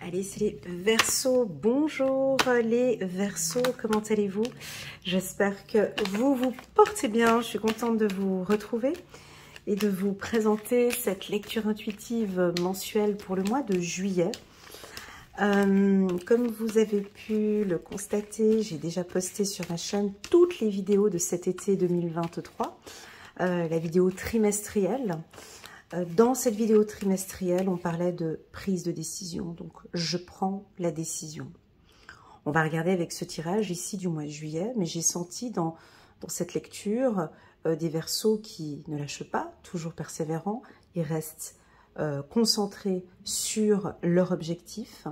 Allez, c'est les Verseaux. Bonjour les Verseaux, comment allez-vous? J'espère que vous vous portez bien. Je suis contente de vous retrouver et de vous présenter cette lecture intuitive mensuelle pour le mois de juillet. Comme vous avez pu le constater, j'ai déjà posté sur ma chaîne toutes les vidéos de cet été 2023, la vidéo trimestrielle. Dans cette vidéo trimestrielle, on parlait de prise de décision, donc je prends la décision. On va regarder avec ce tirage ici du mois de juillet, mais j'ai senti dans cette lecture des Verseaux qui ne lâchent pas, toujours persévérants, ils restent concentrés sur leur objectif.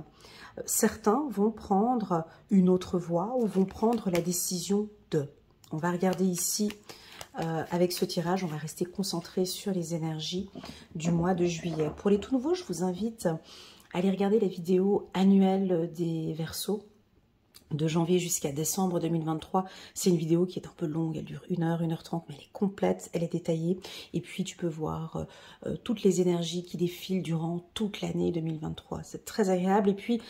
Certains vont prendre une autre voie ou vont prendre la décision de. On va regarder ici. Avec ce tirage, on va rester concentré sur les énergies du mois de juillet. Pour les tout nouveaux, je vous invite à aller regarder la vidéo annuelle des Verseaux de janvier jusqu'à décembre 2023. C'est une vidéo qui est un peu longue, elle dure 1 heure, 1h30, mais elle est complète, elle est détaillée. Et puis tu peux voir toutes les énergies qui défilent durant toute l'année 2023. C'est très agréable. Et puis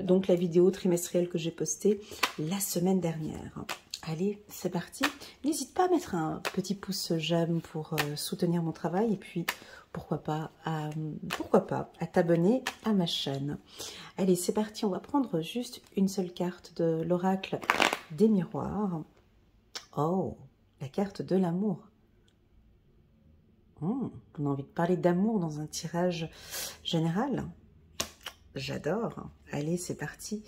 donc la vidéo trimestrielle que j'ai postée la semaine dernière. Allez, c'est parti. N'hésite pas à mettre un petit pouce j'aime pour soutenir mon travail et puis pourquoi pas à t'abonner à ma chaîne. Allez, c'est parti. On va prendre juste une seule carte de l'oracle des miroirs. Oh, la carte de l'amour. On a envie de parler d'amour dans un tirage général. J'adore. Allez, c'est parti.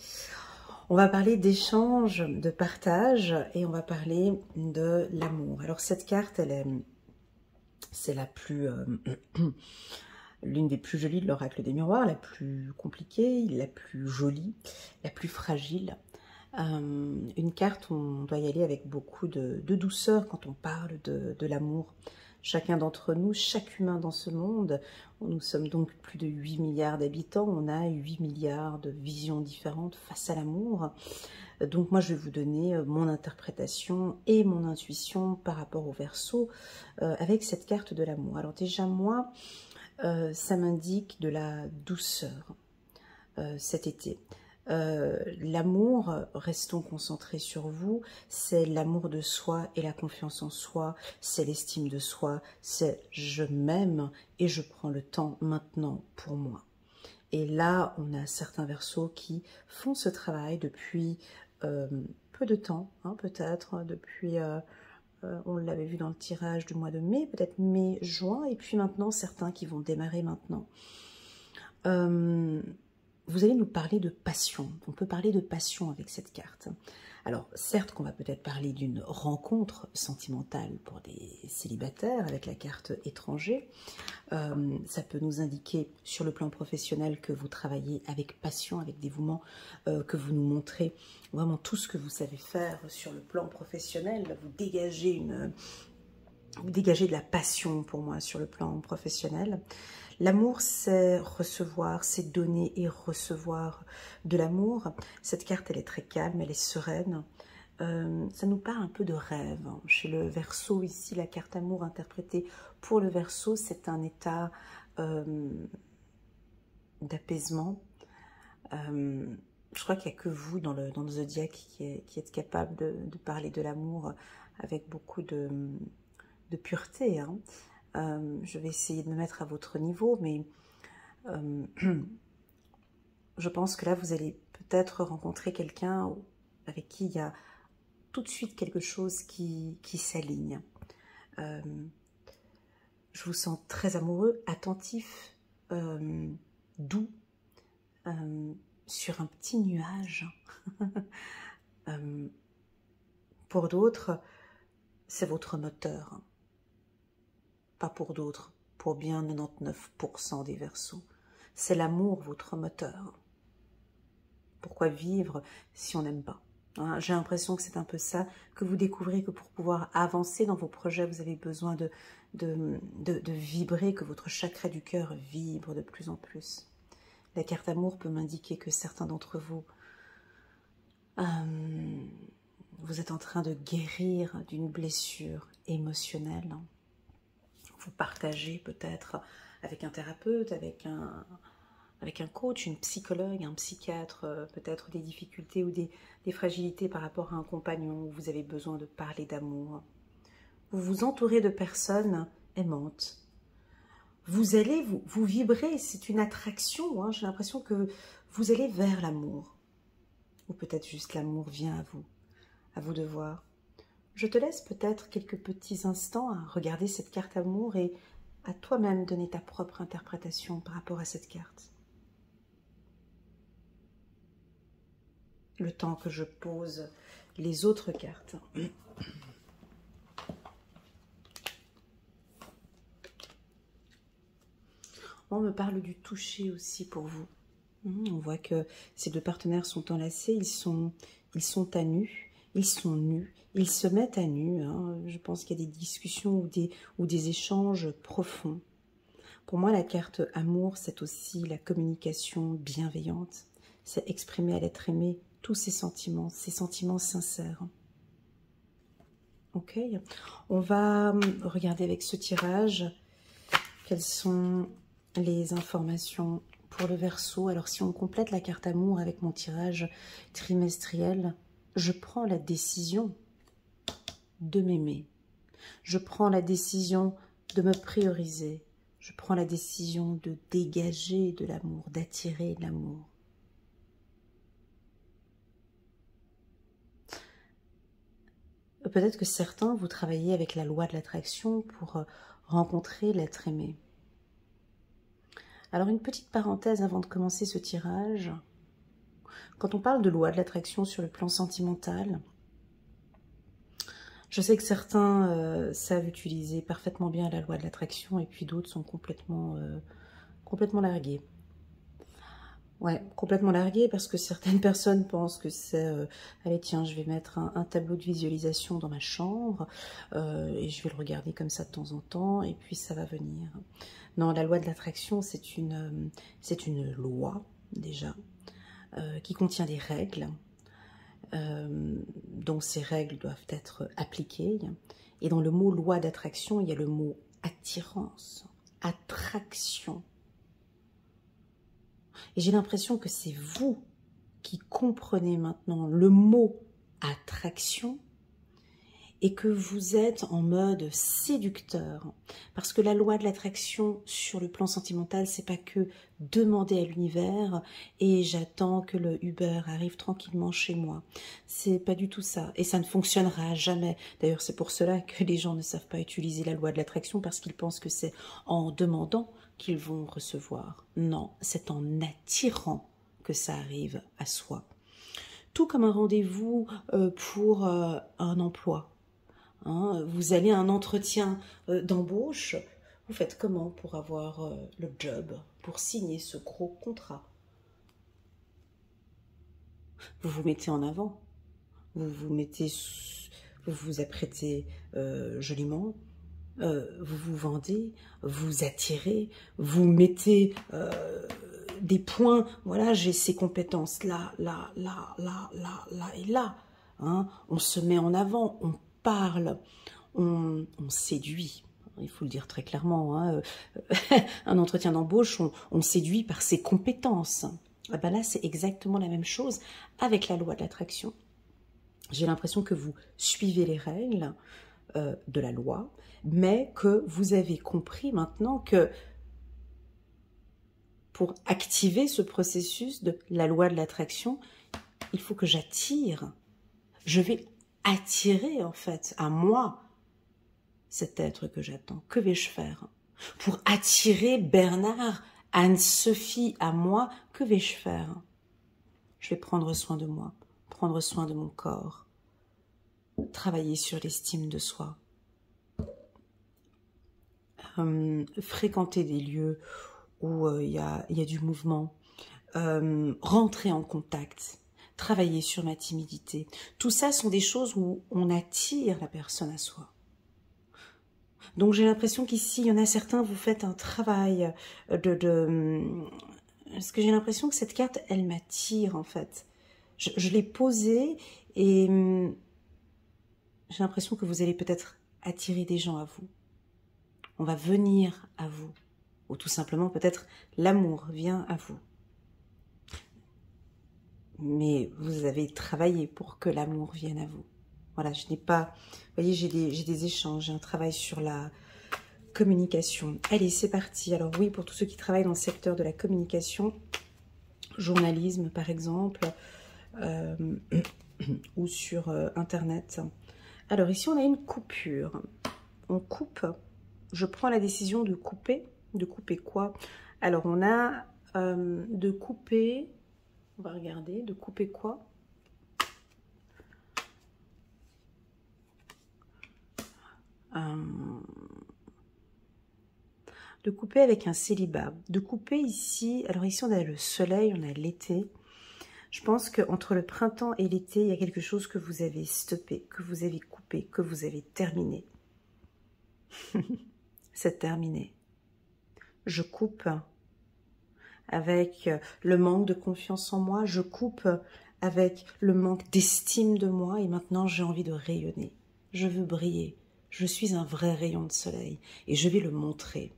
On va parler d'échange, de partage et on va parler de l'amour. Alors cette carte, c'est la plus, l'une des plus jolies de l'oracle des miroirs, la plus compliquée, la plus jolie, la plus fragile. Une carte où on doit y aller avec beaucoup de douceur quand on parle de l'amour. Chacun d'entre nous, chaque humain dans ce monde, nous sommes donc plus de 8 milliards d'habitants, on a 8 milliards de visions différentes face à l'amour. Donc moi je vais vous donner mon interprétation et mon intuition par rapport au Verseau avec cette carte de l'amour. Alors déjà moi, ça m'indique de la douceur cet été. L'amour, restons concentrés sur vous, c'est l'amour de soi et la confiance en soi, c'est l'estime de soi, c'est je m'aime et je prends le temps maintenant pour moi. Et là, on a certains Verseaux qui font ce travail depuis peu de temps, hein, peut-être depuis, on l'avait vu dans le tirage du mois de mai, peut-être mai, juin, et puis maintenant certains qui vont démarrer maintenant. Vous allez nous parler de passion. On peut parler de passion avec cette carte. Alors, certes qu'on va peut-être parler d'une rencontre sentimentale pour des célibataires avec la carte étranger. Ça peut nous indiquer sur le plan professionnel que vous travaillez avec passion, avec dévouement, que vous nous montrez vraiment tout ce que vous savez faire sur le plan professionnel. Vous dégagez de la passion pour moi sur le plan professionnel. L'amour, c'est recevoir, c'est donner et recevoir de l'amour. Cette carte, elle est très calme, elle est sereine. Ça nous parle un peu de rêve. Chez le Verseau, ici, la carte amour interprétée pour le Verseau, c'est un état d'apaisement. Je crois qu'il n'y a que vous dans le zodiaque qui êtes capable de parler de l'amour avec beaucoup de pureté, hein. Je vais essayer de me mettre à votre niveau, mais je pense que là, vous allez peut-être rencontrer quelqu'un avec qui il y a tout de suite quelque chose qui s'aligne. Je vous sens très amoureux, attentif, doux, sur un petit nuage. Pour d'autres, c'est votre moteur. Pas pour d'autres, pour bien 99% des Verseaux. C'est l'amour, votre moteur. Pourquoi vivre si on n'aime pas, hein? J'ai l'impression que c'est un peu ça, que vous découvrez que pour pouvoir avancer dans vos projets, vous avez besoin de vibrer, que votre chakra du cœur vibre de plus en plus. La carte amour peut m'indiquer que certains d'entre vous, vous êtes en train de guérir d'une blessure émotionnelle. Vous partagez peut-être avec un thérapeute, avec avec un coach, une psychologue, un psychiatre, peut-être des difficultés ou des fragilités par rapport à un compagnon où vous avez besoin de parler d'amour. Vous vous entourez de personnes aimantes. Vous allez vous vibrer, c'est une attraction, hein, j'ai l'impression que vous allez vers l'amour. Ou peut-être juste l'amour vient à vous de voir. Je te laisse peut-être quelques petits instants à regarder cette carte amour et à toi-même donner ta propre interprétation par rapport à cette carte. Le temps que je pose les autres cartes. On me parle du toucher aussi pour vous. On voit que ces deux partenaires sont enlacés, ils sont à nu, ils sont nus, ils se mettent à nu. Hein. Je pense qu'il y a des discussions ou des échanges profonds. Pour moi, la carte amour, c'est aussi la communication bienveillante. C'est exprimer à l'être aimé tous ces sentiments sincères. Ok, on va regarder avec ce tirage quelles sont les informations pour le Verseau. Alors si on complète la carte amour avec mon tirage trimestriel, je prends la décision de m'aimer. Je prends la décision de me prioriser. Je prends la décision de dégager de l'amour, d'attirer de l'amour. Peut-être que certains, vous travaillez avec la loi de l'attraction pour rencontrer l'être aimé. Alors une petite parenthèse avant de commencer ce tirage. Quand on parle de loi de l'attraction sur le plan sentimental, je sais que certains savent utiliser parfaitement bien la loi de l'attraction et puis d'autres sont complètement largués. Ouais, complètement largués parce que certaines personnes pensent que c'est allez tiens, je vais mettre un tableau de visualisation dans ma chambre et je vais le regarder comme ça de temps en temps et puis ça va venir. Non, la loi de l'attraction, c'est une loi déjà qui contient des règles. Donc ces règles doivent être appliquées. Et dans le mot loi d'attraction, il y a le mot attirance, attraction. Et j'ai l'impression que c'est vous qui comprenez maintenant le mot attraction et que vous êtes en mode séducteur. Parce que la loi de l'attraction sur le plan sentimental, c'est pas que demander à l'univers et j'attends que le Uber arrive tranquillement chez moi. C'est pas du tout ça. Et ça ne fonctionnera jamais. D'ailleurs, c'est pour cela que les gens ne savent pas utiliser la loi de l'attraction parce qu'ils pensent que c'est en demandant qu'ils vont recevoir. Non, c'est en attirant que ça arrive à soi. Tout comme un rendez-vous pour un emploi. Hein, vous allez à un entretien d'embauche, vous faites comment pour avoir le job, pour signer ce gros contrat? Vous vous mettez en avant, vous vous apprêtez joliment, vous vous vendez, vous attirez, vous mettez des points, voilà, j'ai ces compétences là, là, là, là, là, là et là. Hein, on se met en avant, on parle, on séduit, il faut le dire très clairement, hein. Un entretien d'embauche, on séduit par ses compétences. Et ben là, c'est exactement la même chose avec la loi de l'attraction. J'ai l'impression que vous suivez les règles de la loi, mais que vous avez compris maintenant que pour activer ce processus de la loi de l'attraction, il faut que j'attire. Je vais attirer en fait à moi cet être que j'attends. Que vais-je faire? Pour attirer Bernard, Anne-Sophie à moi, que vais-je faire? Je vais prendre soin de moi, prendre soin de mon corps, travailler sur l'estime de soi, fréquenter des lieux où il y a du mouvement, rentrer en contact, travailler sur ma timidité. Tout ça sont des choses où on attire la personne à soi. Donc j'ai l'impression qu'ici, il y en a certains, vous faites un travail parce que j'ai l'impression que cette carte, elle m'attire en fait. Je l'ai posée et j'ai l'impression que vous allez peut-être attirer des gens à vous. On va venir à vous. Ou tout simplement, peut-être, l'amour vient à vous. mais vous avez travaillé pour que l'amour vienne à vous. Voilà, je n'ai pas... Vous voyez, j'ai des échanges, j'ai un travail sur la communication. Allez, c'est parti. Alors oui, pour tous ceux qui travaillent dans le secteur de la communication, journalisme par exemple, ou sur Internet. Alors ici, on a une coupure. On coupe. Je prends la décision de couper. De couper quoi? Alors, on a de couper... On va regarder. De couper quoi? De couper avec un célibat. De couper ici... Alors ici, on a le soleil, on a l'été. Je pense qu'entre le printemps et l'été, il y a quelque chose que vous avez stoppé, que vous avez coupé, que vous avez terminé. C'est terminé. Je coupe avec le manque de confiance en moi. Je coupe avec le manque d'estime de moi. Et maintenant, j'ai envie de rayonner. Je veux briller. Je suis un vrai rayon de soleil. Et je vais le montrer.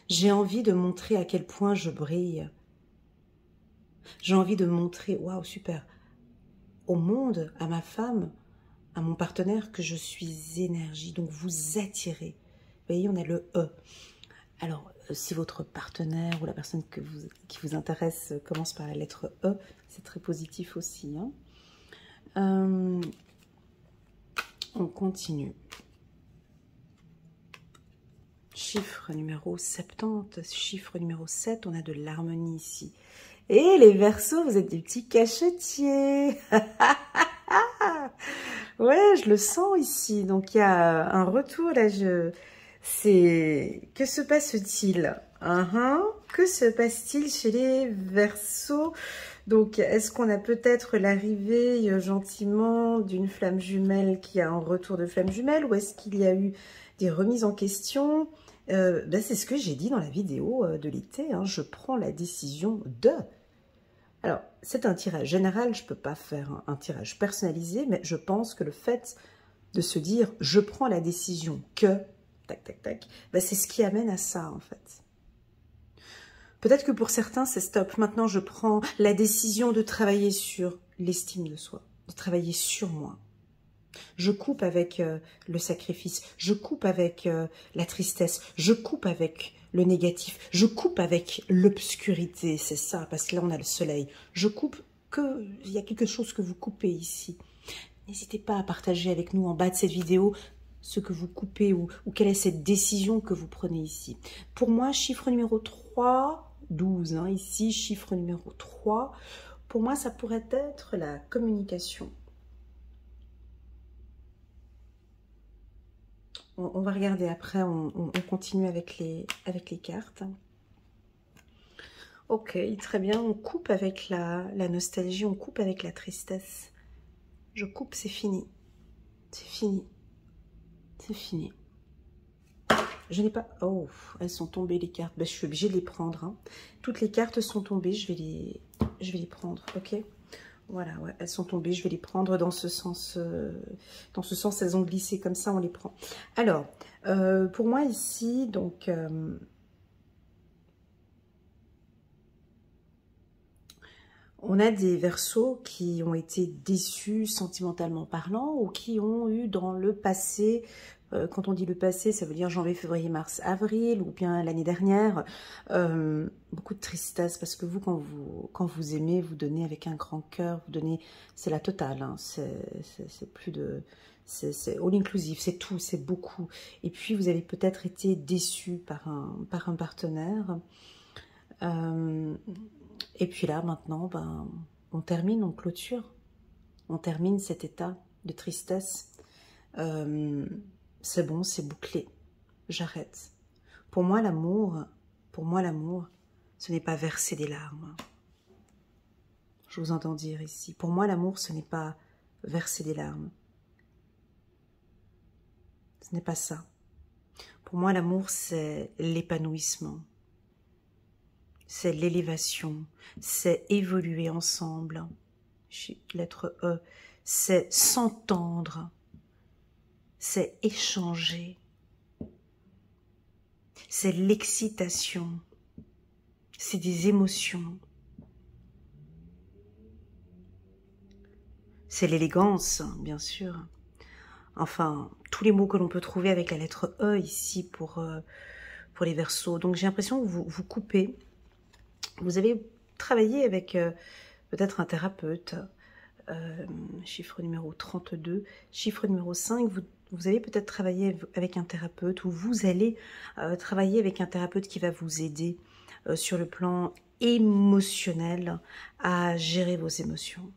J'ai envie de montrer à quel point je brille. J'ai envie de montrer, waouh, super, au monde, à ma femme, à mon partenaire, que je suis énergie. Donc, vous attirez. Vous voyez, on a le E. Alors, si votre partenaire ou la personne qui vous intéresse commence par la lettre E, c'est très positif aussi. Hein. On continue. Chiffre numéro 70, chiffre numéro 7, on a de l'harmonie ici. Et les Verseaux, vous êtes des petits cachetiers. Ouais, je le sens ici. Donc, il y a un retour là. Que se passe-t-il? Que se passe-t-il chez les Verseaux? Donc, est-ce qu'on a peut-être l'arrivée gentiment d'une flamme jumelle qui a un retour de flamme jumelle? Ou est-ce qu'il y a eu des remises en question? C'est ce que j'ai dit dans la vidéo de l'été. Hein. Je prends la décision de... Alors, c'est un tirage général. Je ne peux pas faire un tirage personnalisé. Mais je pense que le fait de se dire « je prends la décision que... » tac, tac, tac. C'est ce qui amène à ça, en fait. Peut-être que pour certains, c'est stop. Maintenant, je prends la décision de travailler sur l'estime de soi, de travailler sur moi. Je coupe avec le sacrifice, je coupe avec la tristesse, je coupe avec le négatif, je coupe avec l'obscurité, c'est ça, parce que là, on a le soleil. Je coupe il y a quelque chose que vous coupez ici. N'hésitez pas à partager avec nous en bas de cette vidéo ce que vous coupez ou quelle est cette décision que vous prenez ici. Pour moi, chiffre numéro 3, 12, hein, ici, chiffre numéro 3, pour moi, ça pourrait être la communication. On va regarder après, on continue avec les cartes. Ok, très bien, on coupe avec la nostalgie, on coupe avec la tristesse. Je coupe, c'est fini. C'est fini. C'est fini. Je n'ai pas... Oh, elles sont tombées les cartes. Je suis obligée de les prendre. Hein. Toutes les cartes sont tombées, je vais les prendre, ok? Voilà, ouais, elles sont tombées, je vais les prendre dans ce sens. Elles ont glissé comme ça, on les prend. Alors, pour moi ici, donc... on a des Verseaux qui ont été déçus sentimentalement parlant ou qui ont eu dans le passé, quand on dit le passé, ça veut dire janvier, février, mars, avril ou bien l'année dernière, beaucoup de tristesse parce que vous, quand vous aimez, vous donnez avec un grand cœur, vous donnez, c'est la totale, hein, c'est plus de... C'est all inclusive, c'est tout, c'est beaucoup. Et puis, vous avez peut-être été déçu par un partenaire. Et puis là, maintenant, on termine, on clôture. On termine cet état de tristesse. C'est bon, c'est bouclé. J'arrête. Pour moi, l'amour, ce n'est pas verser des larmes. Je vous entends dire ici. Pour moi, l'amour, ce n'est pas verser des larmes. Ce n'est pas ça. Pour moi, l'amour, c'est l'épanouissement. C'est l'élévation, c'est évoluer ensemble, lettre E, c'est s'entendre, c'est échanger, c'est l'excitation, c'est des émotions. c'est l'élégance, bien sûr. Enfin, tous les mots que l'on peut trouver avec la lettre E ici pour les Verseaux. Donc j'ai l'impression que vous coupez. Vous avez travaillé avec peut-être un thérapeute, chiffre numéro 32, chiffre numéro 5, vous avez peut-être travaillé avec un thérapeute ou vous allez travailler avec un thérapeute qui va vous aider sur le plan émotionnel à gérer vos émotions.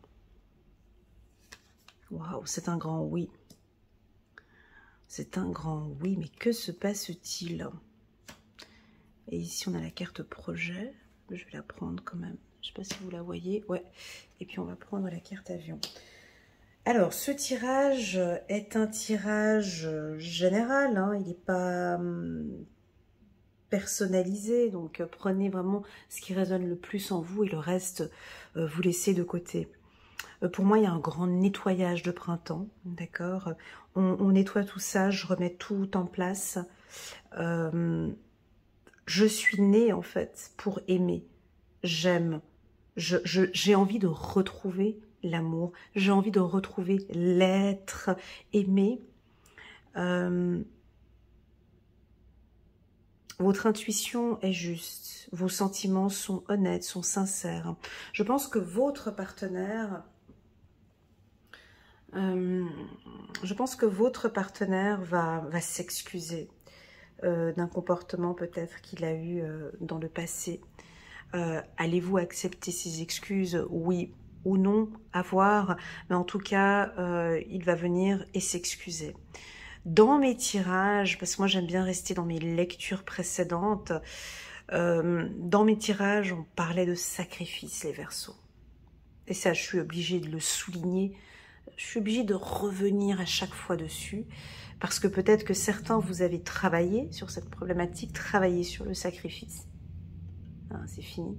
Waouh, c'est un grand oui. C'est un grand oui, mais que se passe-t-il? Et ici, on a la carte projet. Je vais la prendre quand même. Je ne sais pas si vous la voyez. Ouais. Et puis, on va prendre la carte avion. Alors, ce tirage est un tirage général. Hein. Il n'est pas personnalisé. Donc, prenez vraiment ce qui résonne le plus en vous et le reste, vous laissez de côté. Pour moi, il y a un grand nettoyage de printemps. D'accord, on nettoie tout ça. Je remets tout en place. Je suis née, en fait, pour aimer. J'aime. J'ai envie de retrouver l'amour. J'ai envie de retrouver l'être aimé. Votre intuition est juste. Vos sentiments sont honnêtes, sont sincères. Je pense que votre partenaire... va s'excuser d'un comportement peut-être qu'il a eu dans le passé. Allez-vous accepter ses excuses? Oui ou non, à voir. Mais en tout cas, il va venir et s'excuser. Dans mes tirages, parce que moi j'aime bien rester dans mes lectures précédentes, dans mes tirages, on parlait de sacrifice, les Verseaux. Et ça, je suis obligée de le souligner. Je suis obligée de revenir à chaque fois dessus, parce que peut-être que certains, vous avez travaillé sur cette problématique, travaillé sur le sacrifice. Hein, c'est fini.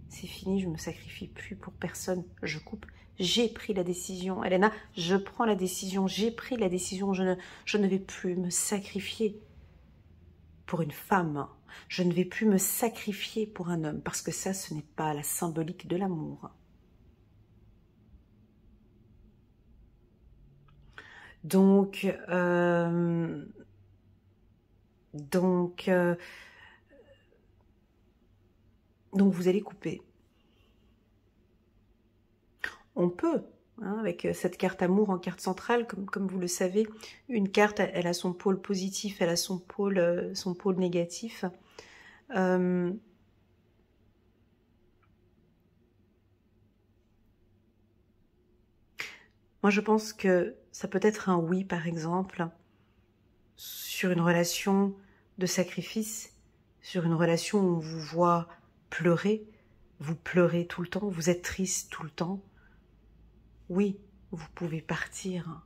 C'est fini, je ne me sacrifie plus pour personne, je coupe. J'ai pris la décision, Elena, je prends la décision, j'ai pris la décision, je ne vais plus me sacrifier pour une femme. Je ne vais plus me sacrifier pour un homme, parce que ça, ce n'est pas la symbolique de l'amour. Donc vous allez couper. On peut, hein, avec cette carte amour en carte centrale, comme vous le savez, une carte, elle a son pôle positif, elle a son pôle négatif. Moi, je pense que ça peut être un oui, par exemple, sur une relation de sacrifice, sur une relation où on vous voit pleurer, vous pleurez tout le temps, vous êtes triste tout le temps. Oui, vous pouvez partir.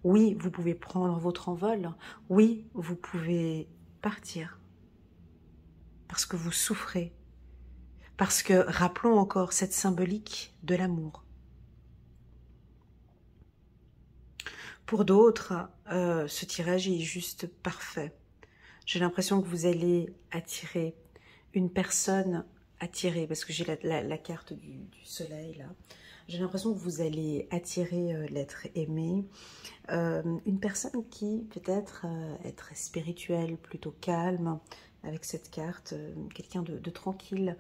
Oui, vous pouvez prendre votre envol. Oui, vous pouvez partir. Parce que vous souffrez. Parce que, rappelons encore cette symbolique de l'amour. Pour d'autres, ce tirage est juste parfait. J'ai l'impression que vous allez attirer une personne attirée, parce que j'ai la carte du soleil là. J'ai l'impression que vous allez attirer l'être aimé. Une personne qui peut-être est très spirituelle, plutôt calme, avec cette carte. Quelqu'un de tranquille,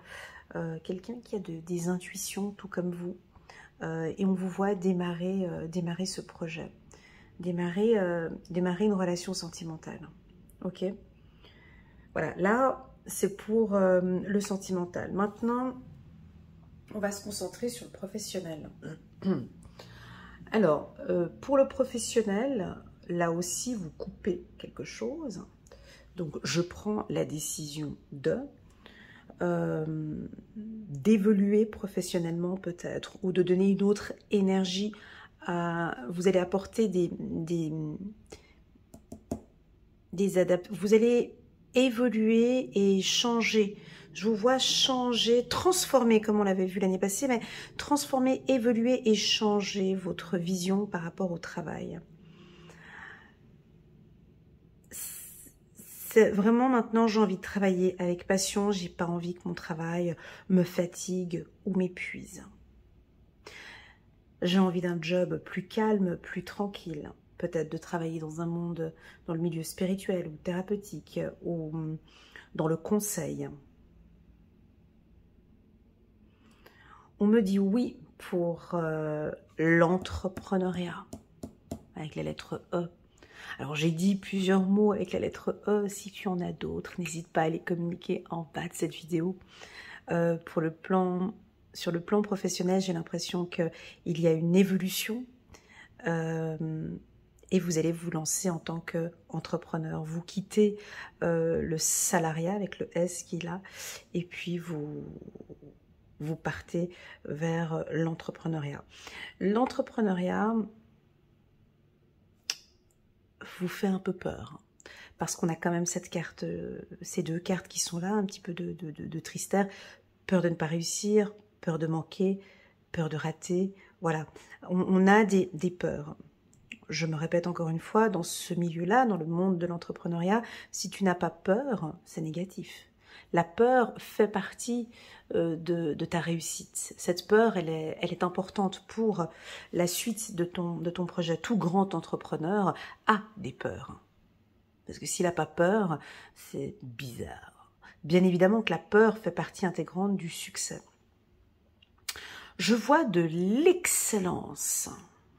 quelqu'un qui a des intuitions, tout comme vous. Et on vous voit démarrer ce projet. Démarrer une relation sentimentale. Ok? Voilà, là, c'est pour le sentimental. Maintenant, on va se concentrer sur le professionnel. Alors, pour le professionnel, là aussi, vous coupez quelque chose. Donc, je prends la décision d'évoluer professionnellement peut-être, ou de donner une autre énergie. Vous allez apporter vous allez évoluer et changer. Je vous vois changer, transformer, comme on l'avait vu l'année passée, mais transformer, évoluer et changer votre vision par rapport au travail. C'est vraiment maintenant, j'ai envie de travailler avec passion, j'ai pas envie que mon travail me fatigue ou m'épuise. J'ai envie d'un job plus calme, plus tranquille. Peut-être de travailler dans un monde, dans le milieu spirituel ou thérapeutique ou dans le conseil. On me dit oui pour l'entrepreneuriat, avec la lettre E. Alors j'ai dit plusieurs mots avec la lettre E, si tu en as d'autres, n'hésite pas à les communiquer en bas de cette vidéo. Sur le plan professionnel, j'ai l'impression qu'il y a une évolution et vous allez vous lancer en tant qu'entrepreneur. Vous quittez le salariat avec le S qu'il a et puis vous partez vers l'entrepreneuriat. L'entrepreneuriat vous fait un peu peur parce qu'on a quand même cette carte, ces deux cartes qui sont là, un petit peu de tristesse, peur de ne pas réussir, peur de manquer, peur de rater. Voilà, on a des peurs. Je me répète encore une fois, dans ce milieu-là, dans le monde de l'entrepreneuriat, si tu n'as pas peur, c'est négatif. La peur fait partie de ta réussite. Cette peur, elle est importante pour la suite de ton projet. Tout grand entrepreneur a des peurs. Parce que s'il n'a pas peur, c'est bizarre. Bien évidemment que la peur fait partie intégrante du succès. Je vois de l'excellence.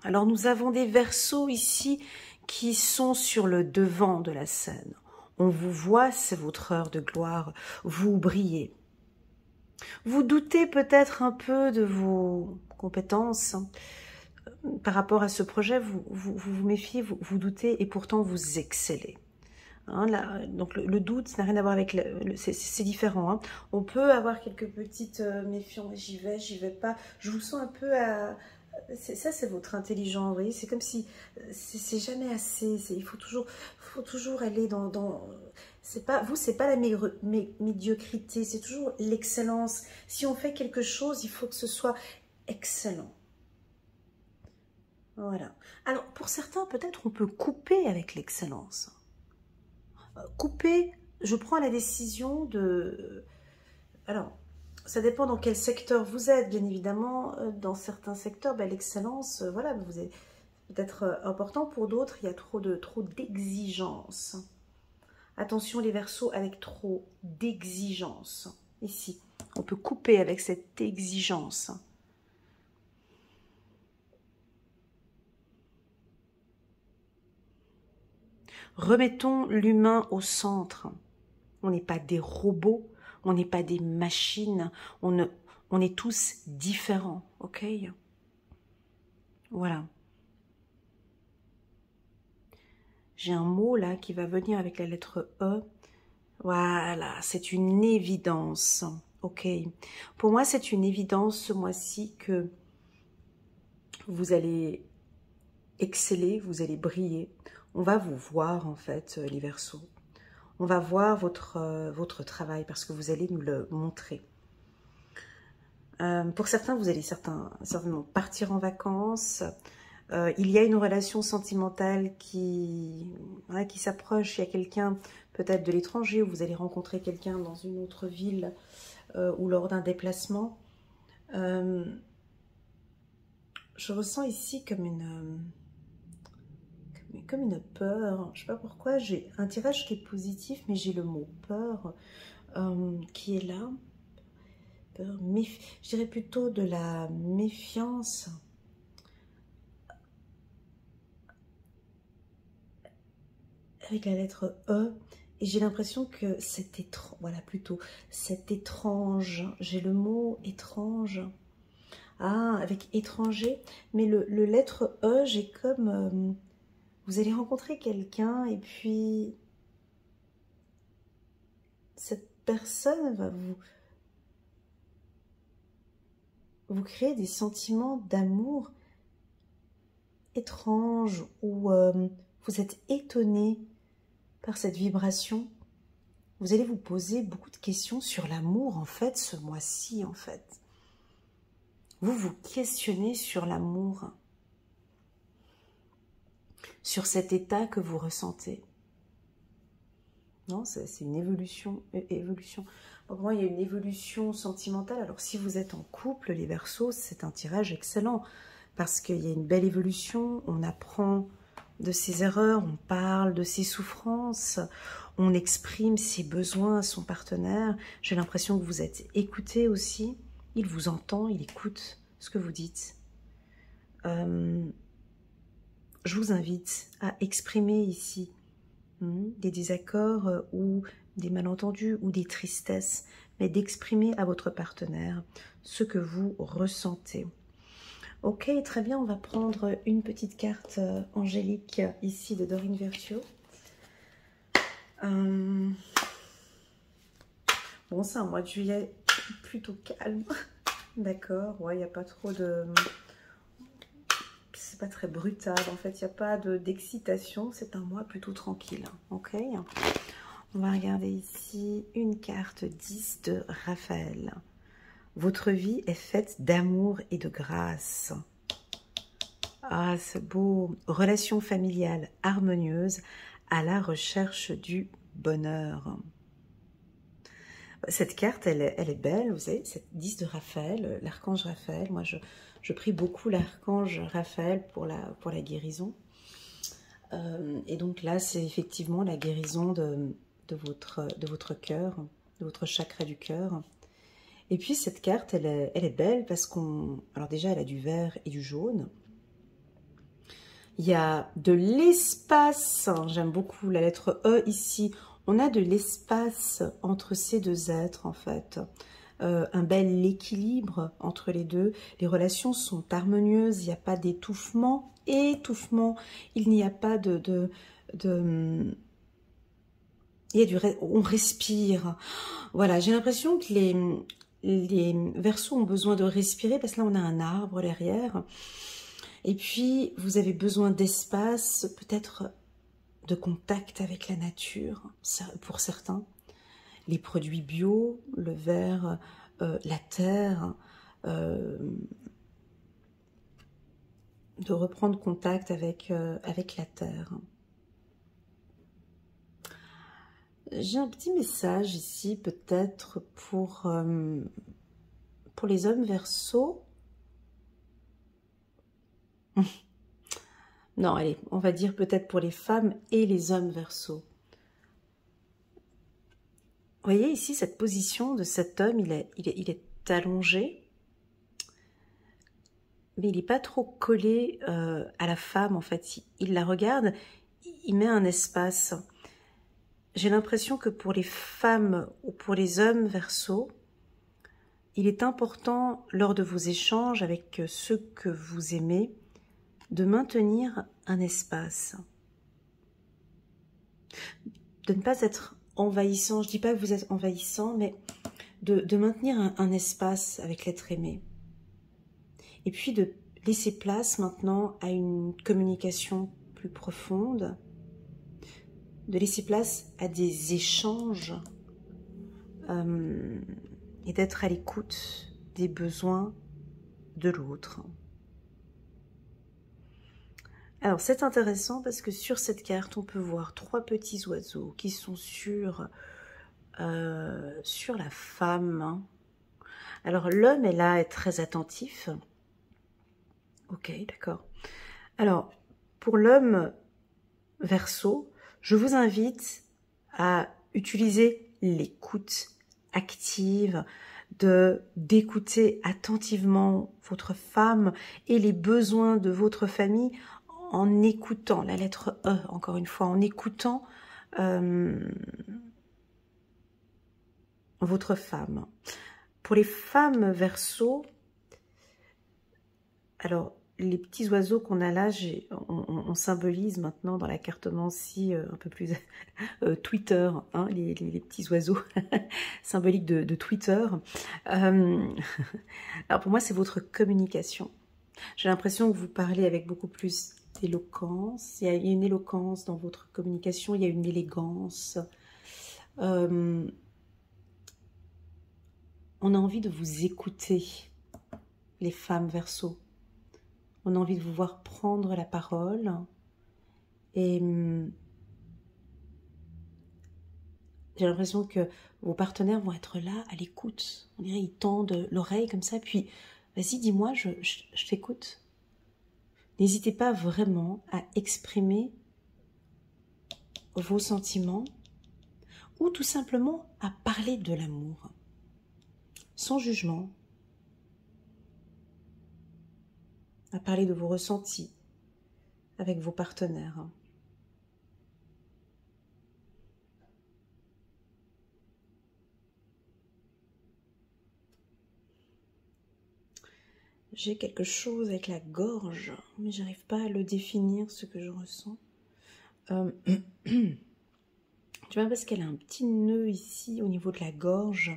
Alors nous avons des Verseaux ici qui sont sur le devant de la scène. On vous voit, c'est votre heure de gloire, vous brillez. Vous doutez peut-être un peu de vos compétences. Par rapport à ce projet, vous méfiez, vous doutez et pourtant vous excellez. Hein, là, donc le doute, ça n'a rien à voir avec... c'est différent. Hein. On peut avoir quelques petites méfiances, j'y vais pas. Je vous sens un peu à... Ça, c'est votre intelligence, vous voyez. C'est comme si c'est jamais assez. Il faut toujours aller dans c'est pas la médiocrité, c'est toujours l'excellence. Si on fait quelque chose, il faut que ce soit excellent. Voilà. Alors, pour certains, peut-être on peut couper avec l'excellence. Couper, je prends la décision de... Alors, ça dépend dans quel secteur vous êtes, bien évidemment. Dans certains secteurs, ben, l'excellence, voilà, vous êtes peut-être important. Pour d'autres, il y a trop d'exigences. Attention les Verseaux avec trop d'exigences. Ici, on peut couper avec cette exigence. Remettons l'humain au centre. On n'est pas des robots, on n'est pas des machines, on est tous différents, ok? Voilà. J'ai un mot là qui va venir avec la lettre E. Voilà, c'est une évidence, ok? Pour moi, c'est une évidence ce mois-ci que vous allez exceller, vous allez briller. On va vous voir en fait, les Verseaux. On va voir votre travail parce que vous allez nous le montrer. Pour certains, vous allez certainement partir en vacances. Il y a une relation sentimentale qui s'approche. Il y a quelqu'un peut-être de l'étranger, ou vous allez rencontrer quelqu'un dans une autre ville ou lors d'un déplacement. Je ressens ici comme une peur. Je ne sais pas pourquoi, j'ai un tirage qui est positif, mais j'ai le mot peur qui est là. Peur, je dirais plutôt de la méfiance. Avec la lettre E, et j'ai l'impression que c'est étrange, voilà plutôt, c'est étrange, j'ai le mot étrange, avec étranger, mais le lettre E, j'ai comme, vous allez rencontrer quelqu'un, et puis, cette personne va vous créer des sentiments d'amour étranges, ou vous êtes étonné par cette vibration. Vous allez vous poser beaucoup de questions sur l'amour, en fait, ce mois-ci, en fait. Vous vous questionnez sur l'amour, sur cet état que vous ressentez. Non, c'est une évolution. Pour moi, il y a une évolution sentimentale. Alors, si vous êtes en couple, les Verseaux, c'est un tirage excellent. parce qu'il y a une belle évolution, on apprend de ses erreurs, on parle de ses souffrances, on exprime ses besoins à son partenaire. J'ai l'impression que vous êtes écouté aussi, il vous entend, il écoute ce que vous dites. Je vous invite à exprimer ici des désaccords ou des malentendus ou des tristesses, mais d'exprimer à votre partenaire ce que vous ressentez. Ok, très bien, on va prendre une petite carte angélique ici de Doreen Virtue. Bon, c'est un mois de juillet plutôt calme. D'accord, ouais, il n'y a pas trop de... C'est pas très brutal, en fait, il n'y a pas d'excitation. C'est un mois plutôt tranquille, ok. On va regarder ici une carte 10 de Raphaël. Votre vie est faite d'amour et de grâce. Ah, c'est beau. Relation familiale harmonieuse à la recherche du bonheur. Cette carte, elle est belle, vous savez, cette 10 de Raphaël, l'archange Raphaël. Moi, je prie beaucoup l'archange Raphaël pour la guérison. Et donc là, c'est effectivement la guérison de votre cœur, de votre chakra du cœur. Et puis cette carte, elle est belle parce qu'on... Alors déjà, elle a du vert et du jaune. Il y a de l'espace, j'aime beaucoup la lettre E ici. On a de l'espace entre ces deux êtres en fait. Un bel équilibre entre les deux. Les relations sont harmonieuses, il n'y a pas d'étouffement. Il n'y a pas on respire. Voilà, j'ai l'impression que les Verseaux ont besoin de respirer parce que là on a un arbre derrière. Et puis vous avez besoin d'espace, peut-être de contact avec la nature, pour certains. Les produits bio, le verre, la terre, de reprendre contact avec la terre. J'ai un petit message ici, peut-être pour les hommes Verseaux. Non, allez, on va dire peut-être pour les femmes et les hommes Verseaux. Vous voyez ici cette position de cet homme, il est allongé, mais il n'est pas trop collé à la femme en fait. Il la regarde, il met un espace. J'ai l'impression que pour les femmes ou pour les hommes Verseaux, il est important lors de vos échanges avec ceux que vous aimez de maintenir un espace, de ne pas être envahissant. Je ne dis pas que vous êtes envahissant, mais de maintenir un espace avec l'être aimé. Et puis de laisser place maintenant à une communication plus profonde, de laisser place à des échanges et d'être à l'écoute des besoins de l'autre. Alors c'est intéressant parce que sur cette carte, on peut voir 3 petits oiseaux qui sont sur la femme. Alors l'homme est là, est très attentif. Ok, d'accord. Alors pour l'homme Verseau, je vous invite à utiliser l'écoute active, d'écouter attentivement votre femme et les besoins de votre famille en écoutant, la lettre E, encore une fois, en écoutant votre femme. Pour les femmes Verseau, alors les petits oiseaux qu'on a là, on symbolise maintenant dans la cartomancie un peu plus Twitter, hein, les petits oiseaux symboliques de Twitter. Alors pour moi, c'est votre communication. J'ai l'impression que vous parlez avec beaucoup plus d'éloquence. Il y a une éloquence dans votre communication, il y a une élégance. On a envie de vous écouter, les femmes Verseau. On a envie de vous voir prendre la parole et j'ai l'impression que vos partenaires vont être là à l'écoute. On dirait ils tendent l'oreille comme ça, puis vas-y dis-moi, je t'écoute. N'hésitez pas vraiment à exprimer vos sentiments ou tout simplement à parler de l'amour, sans jugement, à parler de vos ressentis avec vos partenaires. J'ai quelque chose avec la gorge, mais j'arrive pas à le définir, ce que je ressens. Tu vois, parce qu'elle a un petit nœud ici au niveau de la gorge.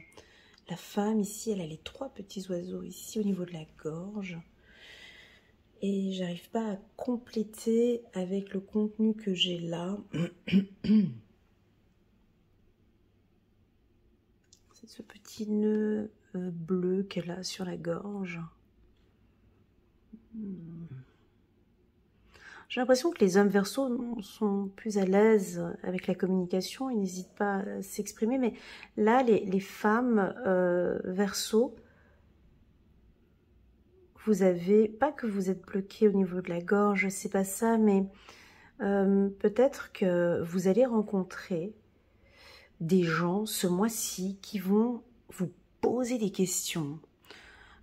La femme ici, elle a les 3 petits oiseaux ici au niveau de la gorge. Et j'arrive pas à compléter avec le contenu que j'ai là. C'est ce petit nœud bleu qu'elle a sur la gorge. J'ai l'impression que les hommes Verseaux sont plus à l'aise avec la communication, ils n'hésitent pas à s'exprimer, mais là, les femmes Verseaux, vous avez, pas que vous êtes bloqué au niveau de la gorge, c'est pas ça, mais peut-être que vous allez rencontrer des gens ce mois-ci qui vont vous poser des questions.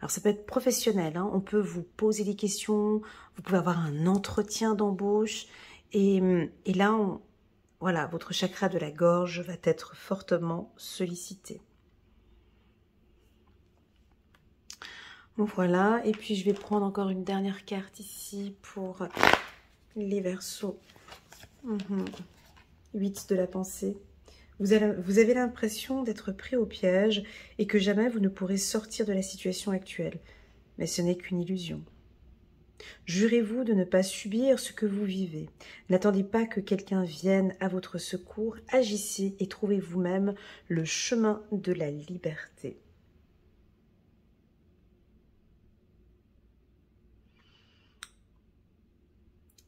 Alors ça peut être professionnel, hein. On peut vous poser des questions, vous pouvez avoir un entretien d'embauche et là, voilà, votre chakra de la gorge va être fortement sollicité. Bon, voilà, et puis je vais prendre encore une dernière carte ici pour les Verseaux. 8 de la pensée. Vous avez l'impression d'être pris au piège et que jamais vous ne pourrez sortir de la situation actuelle. Mais ce n'est qu'une illusion. Jurez-vous de ne pas subir ce que vous vivez. N'attendez pas que quelqu'un vienne à votre secours. Agissez et trouvez vous-même le chemin de la liberté.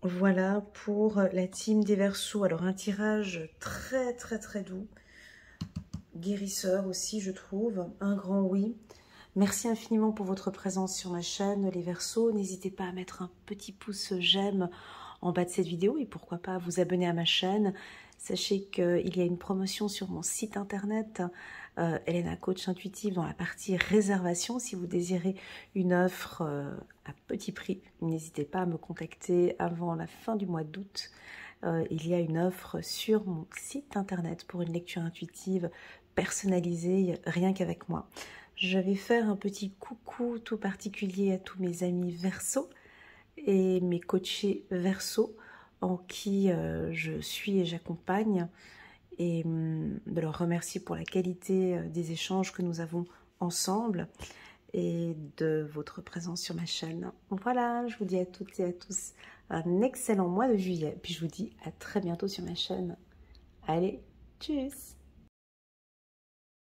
Voilà pour la team des Verseaux. Alors un tirage très doux. Guérisseur aussi, je trouve. Un grand oui. Merci infiniment pour votre présence sur ma chaîne, les Verseaux. N'hésitez pas à mettre un petit pouce j'aime en bas de cette vidéo et pourquoi pas vous abonner à ma chaîne. Sachez qu'il y a une promotion sur mon site internet, Elena Coach Intuitive, dans la partie réservation. Si vous désirez une offre à petit prix, n'hésitez pas à me contacter avant la fin du mois d'août. Il y a une offre sur mon site internet pour une lecture intuitive personnalisée, rien qu'avec moi. Je vais faire un petit coucou tout particulier à tous mes amis Verseaux et mes coachés Verseaux en qui je suis et j'accompagne, et de leur remercier pour la qualité des échanges que nous avons ensemble et de votre présence sur ma chaîne. Voilà, je vous dis à toutes et à tous un excellent mois de juillet, puis je vous dis à très bientôt sur ma chaîne. Allez, tchuss!